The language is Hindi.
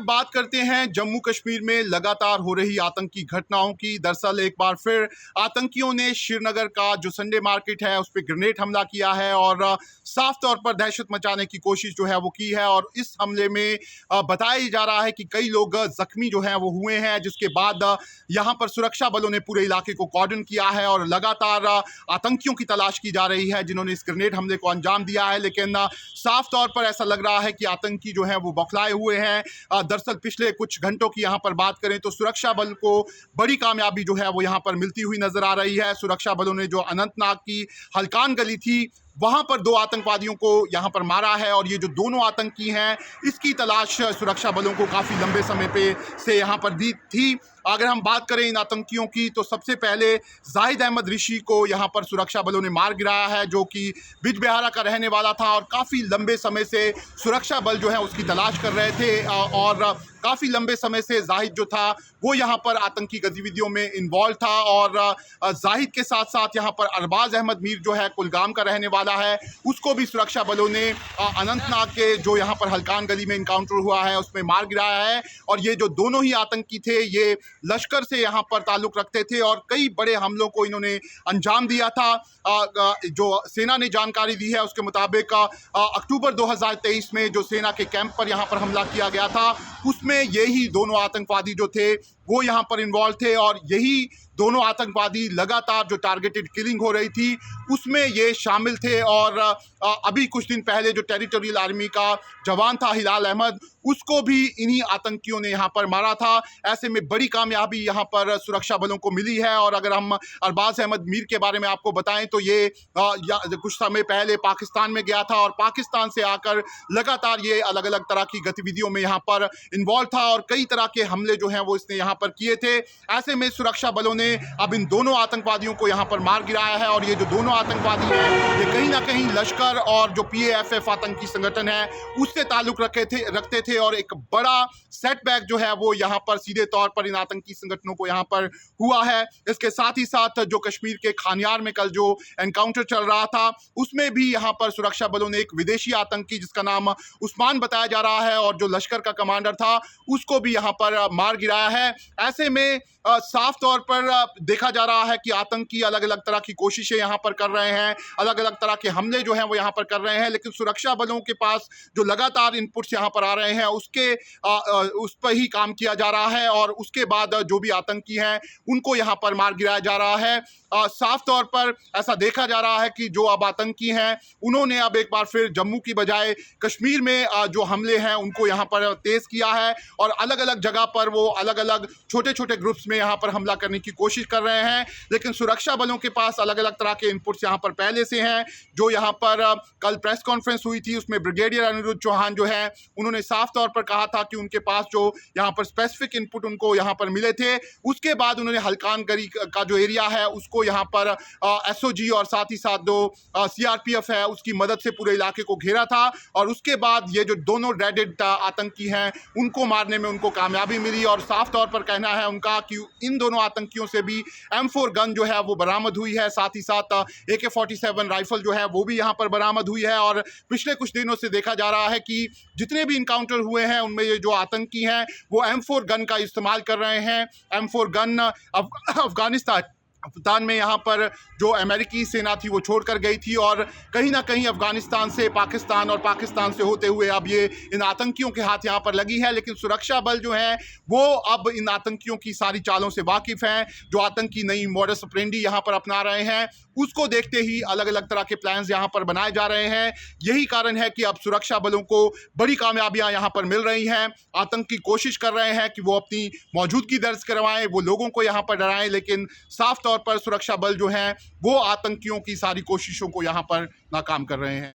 बात करते हैं जम्मू कश्मीर में लगातार हो रही आतंकी घटनाओं की। दरअसल एक बार फिर आतंकियों ने श्रीनगर का जो संडे मार्केट है उस पर ग्रेनेड हमला किया है और साफ तौर पर दहशत मचाने की कोशिश जो है वो की है। और इस हमले में बताया जा रहा है कि कई लोग जख्मी जो हैं वो हुए हैं, जिसके बाद यहाँ पर सुरक्षा बलों ने पूरे इलाके को कॉर्डन किया है और लगातार आतंकियों की तलाश की जा रही है जिन्होंने इस ग्रेनेड हमले को अंजाम दिया है। लेकिन साफ तौर पर ऐसा लग रहा है कि आतंकी जो हैं वो बौखलाए हुए हैं। दरअसल पिछले कुछ घंटों की यहाँ पर बात करें तो सुरक्षा बल को बड़ी कामयाबी जो है वो यहाँ पर मिलती हुई नजर आ रही है। सुरक्षा बलों ने जो अनंतनाग की हल्कान गली थी वहां पर 2 आतंकवादियों को यहां पर मारा है और ये जो दोनों आतंकी हैं इसकी तलाश सुरक्षा बलों को काफ़ी लंबे समय से यहां पर दी थी। अगर हम बात करें इन आतंकियों की तो सबसे पहले जाहिद अहमद ऋषि को यहां पर सुरक्षा बलों ने मार गिराया है, जो कि बिजबिहारा का रहने वाला था और काफ़ी लंबे समय से सुरक्षा बल जो है उसकी तलाश कर रहे थे। और काफ़ी लंबे समय से जाहिद जो था वो यहाँ पर आतंकी गतिविधियों में इन्वॉल्व था। और जाहिद के साथ साथ यहाँ पर अरबाज अहमद मीर जो है कुलगाम का रहने वाला है, उसको भी सुरक्षा बलों ने अनंतनाग के जो यहाँ पर हल्कान गली में इनकाउंटर हुआ है उसमें मार गिराया है। और ये जो दोनों ही आतंकी थे ये लश्कर से यहाँ पर ताल्लुक़ रखते थे और कई बड़े हमलों को इन्होंने अंजाम दिया था। जो सेना ने जानकारी दी है उसके मुताबिक अक्टूबर 2023 में जो सेना के कैंप पर यहाँ पर हमला किया गया था उसमें यही दोनों आतंकवादी जो थे वो यहाँ पर इन्वॉल्व थे और यही दोनों आतंकवादी लगातार जो टारगेटेड किलिंग हो रही थी उसमें ये शामिल थे। और अभी कुछ दिन पहले जो टेरिटोरियल आर्मी का जवान था हिलाल अहमद, उसको भी इन्हीं आतंकियों ने यहाँ पर मारा था। ऐसे में बड़ी कामयाबी यहाँ पर सुरक्षा बलों को मिली है। और अगर हम अरबाज अहमद मीर के बारे में आपको बताएं तो ये कुछ समय पहले पाकिस्तान में गया था और पाकिस्तान से आकर लगातार ये अलग अलग तरह की गतिविधियों में यहाँ पर इन्वॉल्व था और कई तरह के हमले जो हैं वो इसने यहाँ पर किए थे। ऐसे में सुरक्षा बलों ने अब इन दोनों आतंकवादियों को यहाँ पर मार गिराया है और ये जो दोनों आतंकवादी हैं ये कहीं ना कहीं लश्कर और जो PAFF आतंकी संगठन है उससे ताल्लुक रखते थे। और एक बड़ा सेटबैक जो है वो यहाँ पर सीधे तौर पर इन आतंकी संगठनों को यहाँ पर हुआ है। इसके साथ ही साथ जो कश्मीर के खानियार में कल जो एनकाउंटर चल रहा था उसमें भी यहाँ पर सुरक्षा बलों ने एक विदेशी आतंकी जिसका नाम उस्मान बताया जा रहा है और जो लश्कर का कमांडर था उसको भी यहाँ पर मार गिराया है। ऐसे में साफ तौर पर देखा जा रहा है कि आतंकी अलग अलग तरह की कोशिशें यहाँ पर कर रहे हैं, अलग अलग तरह के हमले जो हैं वो यहाँ पर कर रहे हैं, लेकिन सुरक्षा बलों के पास जो लगातार इनपुट्स यहाँ पर आ रहे हैं उस पर ही काम किया जा रहा है और उसके बाद जो भी आतंकी हैं उनको यहाँ पर मार गिराया जा रहा है। साफ तौर पर ऐसा देखा जा रहा है कि जो अब आतंकी हैं उन्होंने अब एक बार फिर जम्मू की बजाय कश्मीर में जो हमले हैं उनको यहाँ पर तेज़ किया है और अलग अलग जगह पर वो अलग अलग छोटे छोटे ग्रुप्स में यहाँ पर हमला करने की कोशिश कर रहे हैं। लेकिन सुरक्षा बलों के पास अलग अलग तरह के इनपुट्स यहाँ पर पहले से हैं। जो यहाँ पर कल प्रेस कॉन्फ्रेंस हुई थी उसमें ब्रिगेडियर अनिरुद्ध चौहान जो है उन्होंने साफ तौर पर कहा था कि उनके पास जो यहाँ पर स्पेसिफिक इनपुट उनको यहाँ पर मिले थे उसके बाद उन्होंने हल्कान गली का जो एरिया है उसको यहाँ पर SOG और साथ ही साथ जो CRPF है उसकी मदद से पूरे इलाके को घेरा था और उसके बाद ये जो दोनों रेडेड आतंकी हैं उनको मारने में उनको कामयाबी मिली। और साफ तौर पर कहना है उनका कि इन दोनों आतंकियों से भी M4 गन जो है वो बरामद हुई है, साथ ही साथ AK-47 राइफल जो है वो भी यहाँ पर बरामद हुई है। और पिछले कुछ दिनों से देखा जा रहा है कि जितने भी इनकाउंटर हुए हैं उनमें ये जो आतंकी हैं वो M4 गन का इस्तेमाल कर रहे हैं। M4 गन अफगानिस्तान में यहाँ पर जो अमेरिकी सेना थी वो छोड़कर गई थी और कहीं ना कहीं अफगानिस्तान से पाकिस्तान और पाकिस्तान से होते हुए अब ये इन आतंकियों के हाथ यहाँ पर लगी है। लेकिन सुरक्षा बल जो है वो अब इन आतंकियों की सारी चालों से वाकिफ़ हैं। जो आतंकी नई मॉडस ऑपरेंडी यहाँ पर अपना रहे हैं उसको देखते ही अलग अलग तरह के प्लान्स यहाँ पर बनाए जा रहे हैं। यही कारण है कि अब सुरक्षा बलों को बड़ी कामयाबियाँ यहाँ पर मिल रही हैं। आतंकी कोशिश कर रहे हैं कि वो अपनी मौजूदगी दर्ज करवाएं, वो लोगों को यहाँ पर डराएं, लेकिन साफ तौर पर सुरक्षा बल जो हैं वो आतंकियों की सारी कोशिशों को यहाँ पर नाकाम कर रहे हैं।